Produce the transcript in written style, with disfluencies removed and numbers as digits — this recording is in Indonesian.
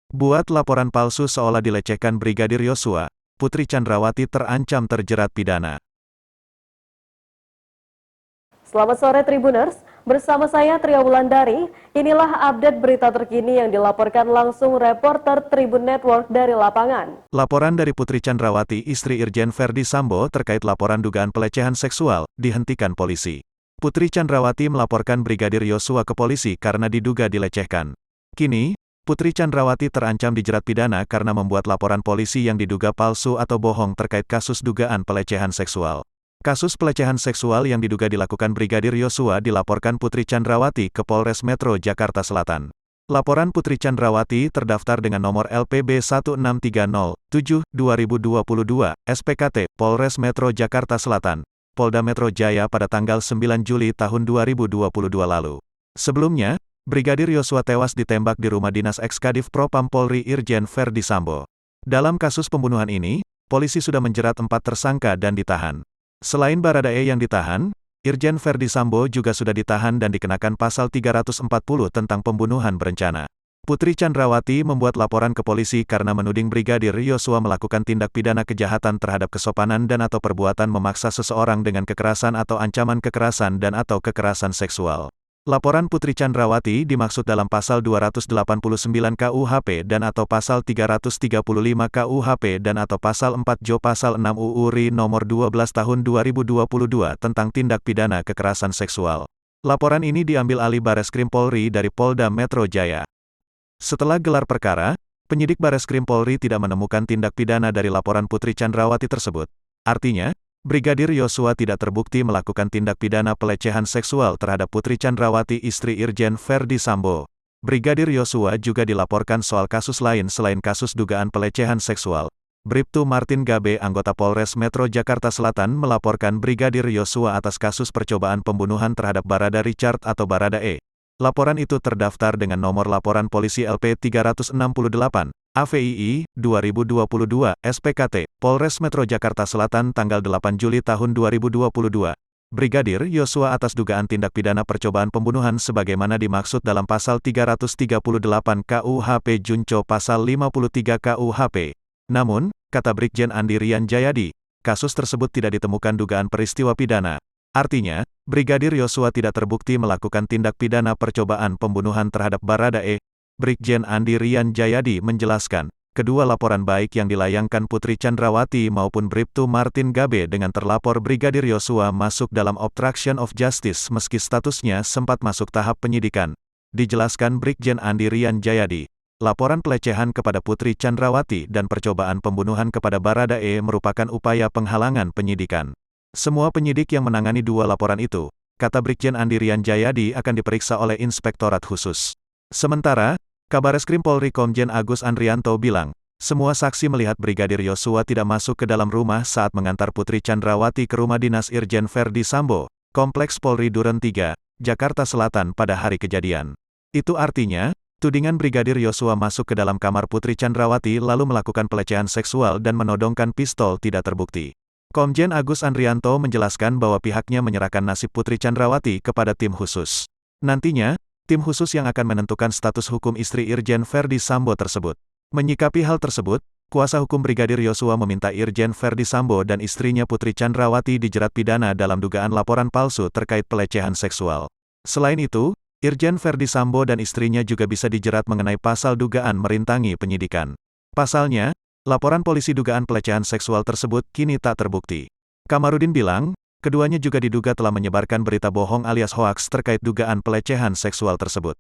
Buat laporan palsu seolah dilecehkan Brigadir Yosua, Putri Chandrawati terancam terjerat pidana. Selamat sore Tribuners, bersama saya Tria Wulandari. Inilah update berita terkini yang dilaporkan langsung reporter Tribun Network dari lapangan. Laporan dari Putri Chandrawati, istri Irjen Verdi Sambo terkait laporan dugaan pelecehan seksual, dihentikan polisi. Putri Chandrawati melaporkan Brigadir Yosua ke polisi karena diduga dilecehkan. Kini, Putri Chandrawati terancam dijerat pidana karena membuat laporan polisi yang diduga palsu atau bohong terkait kasus dugaan pelecehan seksual. Kasus pelecehan seksual yang diduga dilakukan Brigadir Yosua dilaporkan Putri Chandrawati ke Polres Metro Jakarta Selatan. Laporan Putri Chandrawati terdaftar dengan nomor LPB 16307/2022, SPKT, Polres Metro Jakarta Selatan, Polda Metro Jaya pada tanggal 9 Juli tahun 2022 lalu. Sebelumnya, Brigadir Yosua tewas ditembak di rumah dinas Ekskadif Propam Polri Irjen Verdi Sambo. Dalam kasus pembunuhan ini, polisi sudah menjerat 4 tersangka dan ditahan. Selain Baradae yang ditahan, Irjen Verdi Sambo juga sudah ditahan dan dikenakan pasal 340 tentang pembunuhan berencana. Putri Chandrawati membuat laporan ke polisi karena menuding Brigadir Yosua melakukan tindak pidana kejahatan terhadap kesopanan dan atau perbuatan memaksa seseorang dengan kekerasan atau ancaman kekerasan dan atau kekerasan seksual. Laporan Putri Chandrawati dimaksud dalam pasal 289 KUHP dan atau pasal 335 KUHP dan atau pasal 4 Jo pasal 6 UU RI nomor 12 tahun 2022 tentang tindak pidana kekerasan seksual. Laporan ini diambil alih Bareskrim Polri dari Polda Metro Jaya. Setelah gelar perkara, penyidik Bareskrim Polri tidak menemukan tindak pidana dari laporan Putri Chandrawati tersebut. Artinya, Brigadir Yosua tidak terbukti melakukan tindak pidana pelecehan seksual terhadap Putri Chandrawati istri Irjen Verdi Sambo. Brigadir Yosua juga dilaporkan soal kasus lain selain kasus dugaan pelecehan seksual. Bribtu Martin Gabe, anggota Polres Metro Jakarta Selatan, melaporkan Brigadir Yosua atas kasus percobaan pembunuhan terhadap Barada Richard atau Baradae. Laporan itu terdaftar dengan nomor laporan polisi LP 368. AVII, 2022, SPKT, Polres Metro Jakarta Selatan tanggal 8 Juli tahun 2022. Brigadir Yosua atas dugaan tindak pidana percobaan pembunuhan sebagaimana dimaksud dalam pasal 338 KUHP Junco pasal 53 KUHP. Namun, kata Brigjen Andi Rian Jayadi, kasus tersebut tidak ditemukan dugaan peristiwa pidana. Artinya, Brigadir Yosua tidak terbukti melakukan tindak pidana percobaan pembunuhan terhadap Baradae. Brigjen Andi Rian Jayadi menjelaskan, kedua laporan baik yang dilayangkan Putri Chandrawati maupun Bribtu Martin Gabe dengan terlapor Brigadir Yosua masuk dalam obstruction of justice meski statusnya sempat masuk tahap penyidikan. Dijelaskan Brigjen Andi Rian Jayadi, laporan pelecehan kepada Putri Chandrawati dan percobaan pembunuhan kepada Baradae merupakan upaya penghalangan penyidikan. Semua penyidik yang menangani dua laporan itu, kata Brigjen Andi Rian Jayadi, akan diperiksa oleh Inspektorat Khusus. Sementara, Kabareskrim Polri Komjen Agus Andrianto bilang, semua saksi melihat Brigadir Yosua tidak masuk ke dalam rumah saat mengantar Putri Chandrawati ke rumah dinas Irjen Verdi Sambo, Kompleks Polri Duren 3, Jakarta Selatan pada hari kejadian. Itu artinya, tudingan Brigadir Yosua masuk ke dalam kamar Putri Chandrawati lalu melakukan pelecehan seksual dan menodongkan pistol tidak terbukti. Komjen Agus Andrianto menjelaskan bahwa pihaknya menyerahkan nasib Putri Chandrawati kepada tim khusus. Nantinya, tim khusus yang akan menentukan status hukum istri Irjen Verdi Sambo tersebut. Menyikapi hal tersebut, kuasa hukum Brigadir Yosua meminta Irjen Verdi Sambo dan istrinya Putri Chandrawati dijerat pidana dalam dugaan laporan palsu terkait pelecehan seksual. Selain itu, Irjen Verdi Sambo dan istrinya juga bisa dijerat mengenai pasal dugaan merintangi penyidikan. Pasalnya, laporan polisi dugaan pelecehan seksual tersebut kini tak terbukti. Kamarudin bilang, keduanya juga diduga telah menyebarkan berita bohong alias hoaks terkait dugaan pelecehan seksual tersebut.